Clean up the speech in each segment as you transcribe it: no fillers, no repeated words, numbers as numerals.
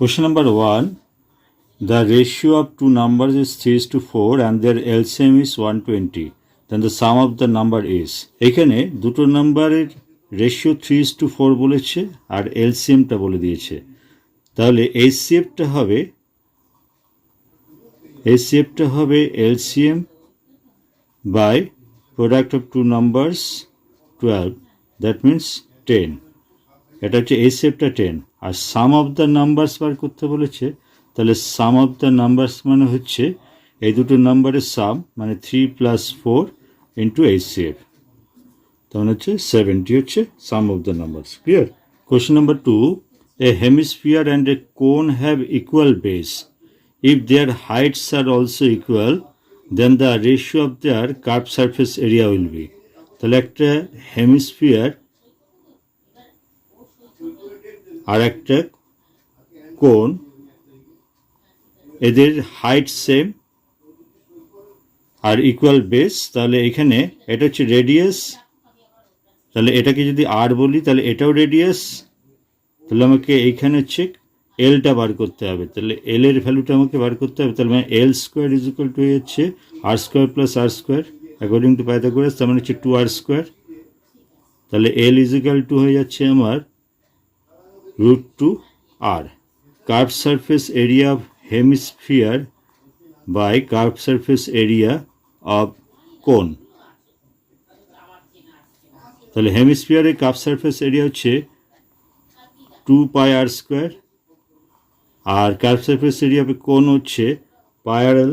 Question number 1. The ratio of two numbers is 3:4 and their LCM is 120. Then the sum of the number is. এখানে দুটো নাম্বারের ratio 3:4 বলেছে আর এলসিএমটা বলে দিয়েছে। তাহলে এইচসিএফটা হবে LCM by product of two numbers 12, that means 10। এটা হচ্ছে এইচসিএফটা 10 আর সাম অফ দ্য নাম্বারস বার করতে বলেছে। তাহলে সাম অফ দ্য নাম্বারস মানে হচ্ছে এই দুটো নাম্বারের সাম মানে 3 + 4 ইন্টু এইচসিএফ, তখন হচ্ছে 70 হচ্ছে sum of the numbers. Clear? Question number 2. A hemisphere and a cone have equal base. If their heights are also equal, then the ratio of their curved surface area will be. তাহলে একটা hemisphere আর একটা কোন, এদের height same আর equal base. তাহলে এখানে এটা হচ্ছে radius, তাহলে এটাকে যদি আর বলি তাহলে এটাও রেডিয়াস। তাহলে আমাকে এইখানে হচ্ছে এলটা বার করতে হবে। তাহলে এল এর ভ্যালুটা আমাকে বার করতে হবে। তাহলে মানে L square is equal to হচ্ছে R square plus R square according to Pythagoras, তার মানে হচ্ছে 2r স্কোয়ার। তাহলে এল ইজ ইকুয়াল টু হয়ে যাচ্ছে আমার √2r। Curved surface area of hemisphere by curved surface area of cone. তাহলে হেমিস্ফিয়ারের কার্ভ সারফেস এরিয়া হচ্ছে 2πr স্কোয়ার আর curved surface area of cone হচ্ছে πr/l।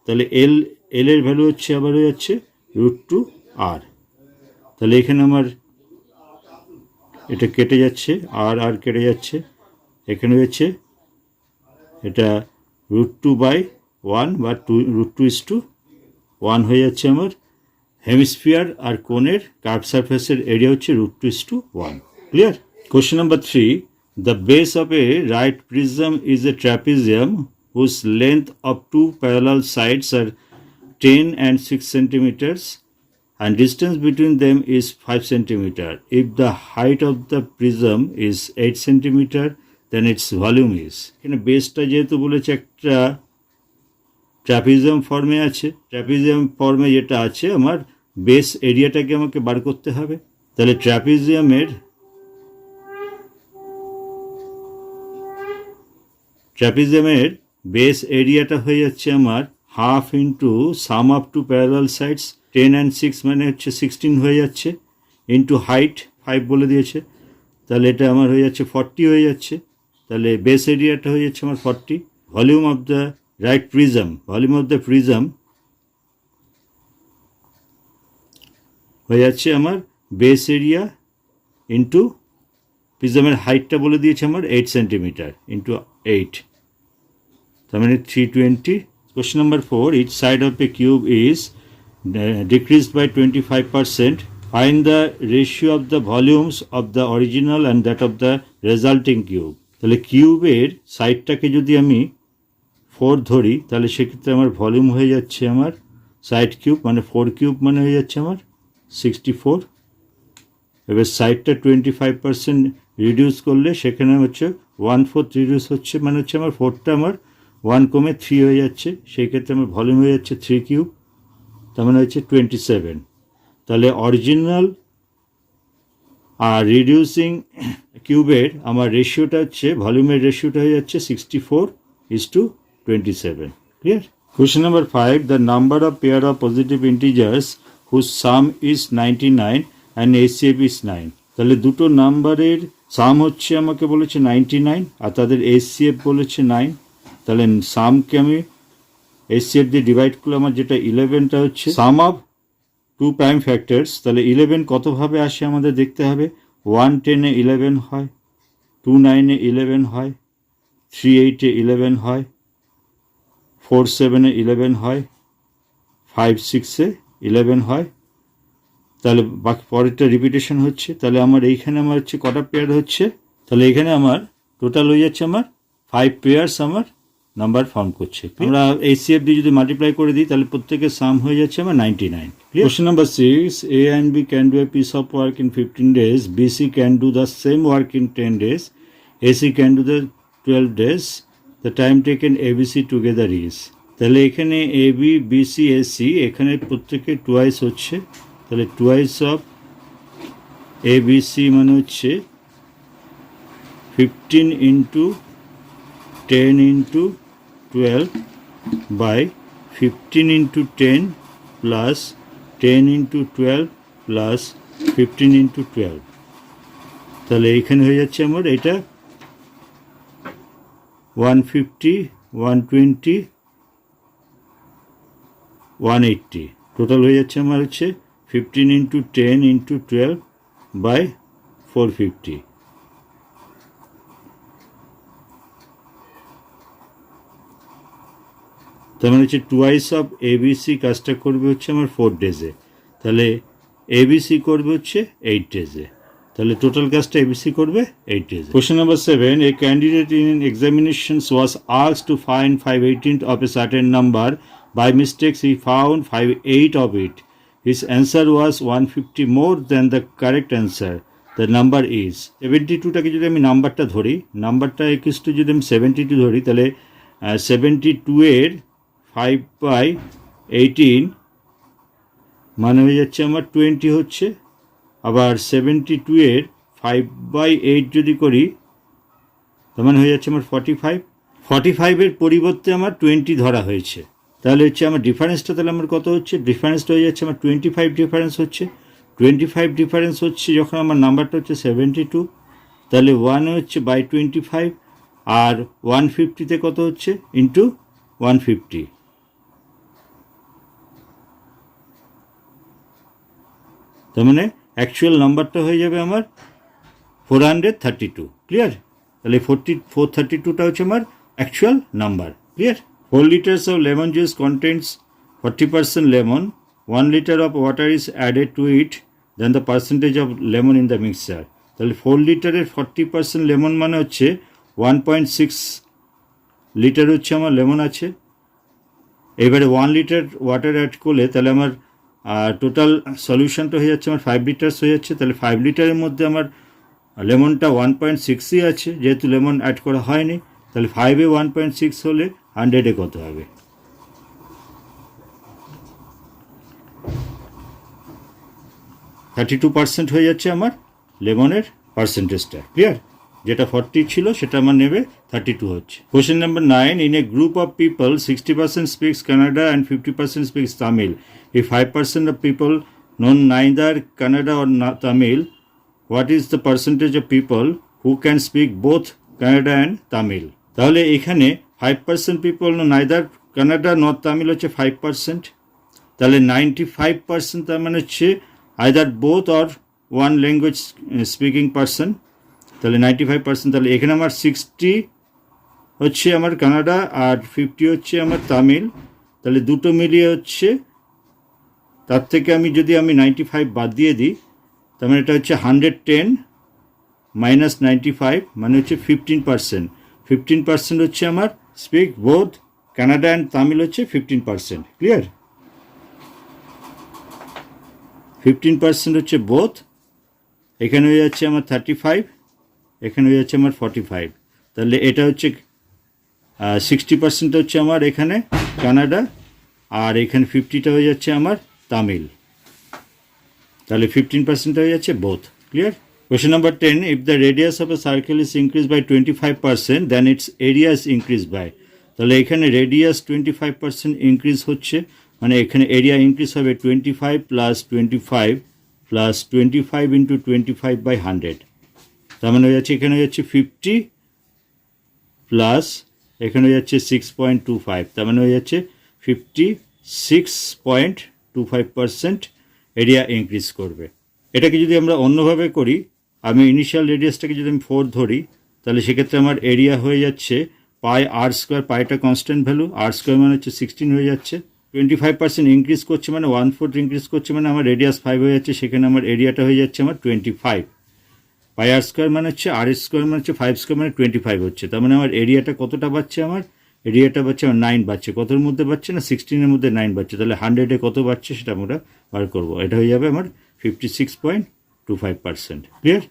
তাহলে এল এর ভ্যালু হচ্ছে আবার হয়ে যাচ্ছে √2r। তাহলে এখানে আমার এটা কেটে যাচ্ছে, আর কেটে যাচ্ছে, এখানে হচ্ছে এটা √2/1 বা √2:1 হয়ে যাচ্ছে আমার হেমিস্ফিয়ার আর কোনের কার্ভ সারফেসের এরিয়া হচ্ছে √2:1। Clear? Question number 3. The base of a right prism is a trapezium whose length of two parallel sides are 10 and 6 centimeters and distance between them is 5 centimeter. If the height of the prism is 8 centimeter, then its volume is. এখানে বেসটা যেহেতু বলেছে একটা trapezium ফর্মে আছে, trapezium ফর্মে যেটা আছে আমার বেস এরিয়াটাকে আমাকে বার করতে হবে। তাহলে ট্র্যাপিজিয়ামের বেস এরিয়াটা হয়ে যাচ্ছে আমার half into sum of two parallel sides 10 and 6 মানে হচ্ছে 16 হয়ে যাচ্ছে, ইন্টু হাইট 5 বলে দিয়েছে। তাহলে এটা আমার হয়ে যাচ্ছে 40 হয়ে যাচ্ছে। তাহলে বেস এরিয়াটা হয়ে যাচ্ছে আমার 40। Volume of the right prism, volume of the prism হয়ে যাচ্ছে আমার বেস এরিয়া ইন্টু প্রিজমের হাইটটা বলে দিয়েছে আমার 8 সেন্টিমিটার ইন্টু 8, তার মানে 320। Question number 4. Each side of a cube is decreased by 25%. Find the ratio of the volumes of the original and that of the resulting cube. তাহলে কিউবের সাইডটাকে যদি আমি 4 ধরি তাহলে সেক্ষেত্রে আমার ভলিউম হয়ে যাচ্ছে আমার সাইড কিউব মানে 4 কিউব মানে হয়ে যাচ্ছে আমার 64। এবার সাইডটা 25% রিডিউস করলে সেখানে হচ্ছে 1/4 রিডিউস হচ্ছে মানে হচ্ছে আমার 4টা আমার 1 কমে 3 হয়ে যাচ্ছে, সেই ক্ষেত্রে আমার ভলিউম হয়ে যাচ্ছে 3 কিউব, তার মানে হচ্ছে 27। তাহলে অরিজিনাল আর রিডিউসিং কিউবের আমার রেশিওটা হচ্ছে ভলিউমের রেশিওটা হয়ে যাচ্ছে 64:27। Clear? Question number 5. The number of pair of positive integers whose sum is 99 and HCF is 9. তাহলে দুটো নাম্বারের সাম হচ্ছে আমাকে বলেছে 99 আর তাদের HCF বলেছে 9। তাহলে সামকে আমি HCF দিয়ে ডিভাইড করলে আমার যেটা 11টা হচ্ছে sum of two prime factors. তাহলে 11 কতভাবে আসে আমাদের দেখতে হবে। 110-এ 11 হয়, 29-এ 11 হয়, 38-এ 11 হয়, 47-এ 11 হয়, 56-এ 11 হয়। তাহলে বাকি পরেরটা রিপিটেশন হচ্ছে। তাহলে আমার এইখানে আমার হচ্ছে কটা পেয়ার হচ্ছে, তাহলে এখানে আমার টোটাল হয়ে যাচ্ছে আমার 5 পেয়ার্স আমার নাম্বার ফর্ম করছে। আমরা HCF দিয়ে যদি মাল্টিপ্লাই করে দিই তাহলে প্রত্যেকের সাম হয়ে যাচ্ছে আমার 99। Question number 6, A and B can do a piece of work in 15 days, BC can do the same work in 10 days, AC can do the 12 days, the time taken ABC together is। তাহলে এখানে AB BC AC এখানে প্রত্যেকে twice হচ্ছে, তাহলে twice of ABC মানে হচ্ছে 15 into 10 into 12 by 15 into 10 plus 10 into 12 plus 15 into 12। তাহলে এইখানে হয়ে যাচ্ছে আমার এটা 150 120 180, টোটাল হয়ে যাচ্ছে আমার হচ্ছে 15 ইন্টু 10 ইন্টু 12 বাই 450। তার মানে হচ্ছে টুয়াইস অফ ABC কাজটা করবে হচ্ছে আমার 4 ডেজে, তাহলে ABC করবে হচ্ছে 8 ডেজে, তাহলে টোটাল কাজটা ABC করবে 8 ডেজে। Question number 7, a candidate in examinations was asked to find 5/18 of a certain number. By mistakes he found 5/8 of it. His answer was 150 more than the correct answer. The number is 72টাকে যদি আমি নাম্বারটা ধরি, নাম্বারটা equal যদি আমি 72 ধরি, তাহলে 72 এর 5/18 মানে হয়ে যাচ্ছে আমার 20 হচ্ছে, আবার 72 এর 5/8 যদি করি তার মানে হয়ে যাচ্ছে আমার 45 এর পরিবর্তে আমার 20 ধরা হয়েছে, তাহলে হচ্ছে আমার ডিফারেন্সটা তাহলে আমার কত হচ্ছে, ডিফারেন্সটা হয়ে যাচ্ছে আমার 25 ডিফারেন্স হচ্ছে। 25 ডিফারেন্স হচ্ছে যখন আমার নাম্বারটা হচ্ছে 72, তাহলে 1 হচ্ছে বাই 25, আর 150তে কত হচ্ছে ইন্টু 150, তার মানে অ্যাকচুয়াল নাম্বারটা হয়ে যাবে আমার 432। ক্লিয়ার? তাহলে 432টা হচ্ছে আমার actual number. Clear? 4 liters of lemon juice contains 40% lemon. 1 liter of water is added to it, then the percentage of lemon in the mixture. তাহলে 4 লিটারের 40% লেমন মানে হচ্ছে 1.6 লিটার হচ্ছে আমার লেমন আছে। এবারে 1 লিটার ওয়াটার অ্যাড করলে তাহলে আমার টোটাল সলিউশনটা হয়ে যাচ্ছে আমার 5 লিটার্স হয়ে যাচ্ছে। তাহলে 5 লিটারের মধ্যে আমার লেমনটা 1.6ই আছে, যেহেতু লেমন অ্যাড করা হয়নি, তাহলে 5-এ 1.6 হলে 100-এ কত হবে? 32% হয়ে যাচ্ছে আমার লেমনের পার্সেন্টেজটা। ক্লিয়ার? যেটা 40 ছিল সেটা আমার নেবে 32 হচ্ছে। Question number 9, in a group of people 60% speaks Canada and 50% speaks Tamil. If 5% of people know neither Kannada or Tamil, what is the percentage of people who can speak both Kannada and Tamil? তাহলে এখানে 5% people know neither Kannada nor Tamil হচ্ছে 5%, তাহলে 95% তার মানে হচ্ছে either both or one language speaking person, তাহলে 95%। তাহলে এখানে আমার 60 হচ্ছে আমার কানাডা আর 50 হচ্ছে আমার তামিল, তাহলে দুটো মিলিয়ে হচ্ছে, তার থেকে আমি যদি 95 বাদ দিয়ে দিই তার মানে এটা হচ্ছে 110 মাইনাস 95 মানে হচ্ছে 15%। 15% হচ্ছে আমার speak both Canada and Tamil হচ্ছে 15%। ক্লিয়ার? 15% হচ্ছে বোথ, এখানে হয়ে যাচ্ছে আমার 35, এখানে হয়ে যাচ্ছে আমার 45, তাহলে এটা হচ্ছে 60% হচ্ছে আমার এখানে কানাডা আর এখানে 50টা হয়ে যাচ্ছে আমার তামিল, তাহলে 15% হয়ে যাচ্ছে both. Clear? Question number 10, if the radius of a circle is increase by 25% then its area is increase by. তাহলে এখানে রেডিয়াস 25% ইনক্রিজ হচ্ছে, মানে এখানে এরিয়া ইনক্রিজ হবে 25 প্লাস 25 প্লাস 25 ইন্টু 25/100, তার মানে হয়ে যাচ্ছে এখানে হয়ে যাচ্ছে 50 প্লাস এখানে হয়ে যাচ্ছে 6.25, তার মানে হয়ে যাচ্ছে 56.25% এরিয়া ইনক্রিজ করবে। এটাকে যদি আমরা অন্যভাবে করি, আমি ইনিশিয়াল রেডিয়াসটাকে যদি আমি 4 ধরি তাহলে সেক্ষেত্রে আমার এরিয়া হয়ে যাচ্ছে পাই আর স্কোয়ার, পাইটা কনস্ট্যান্ট ভ্যালু, আর স্কোয়ার মানে হচ্ছে 16 হয়ে যাচ্ছে। 25% ইনক্রিজ করছে মানে 1/4 ইনক্রিজ করছে মানে আমার রেডিয়াস 5 হয়ে যাচ্ছে, সেখানে আমার এরিয়াটা হয়ে যাচ্ছে আমার 25। পাই আর স্কোয়ার মানে হচ্ছে আর স্কোয়ার মানে হচ্ছে 5 স্কোয়ার মানে 25 হচ্ছে, তার মানে আমার এরিয়াটা কতটা বাড়ছে, আমার এরিয়াটা বাড়ছে আমার 9 বাড়ছে, কতর মধ্যে বাড়ছে না 16-এর মধ্যে 9 বাড়ছে, তাহলে 100-এ কত বাড়ছে সেটা আমরা বার করবো। এটা হয়ে যাবে আমার 56.25%। ক্লিয়ার?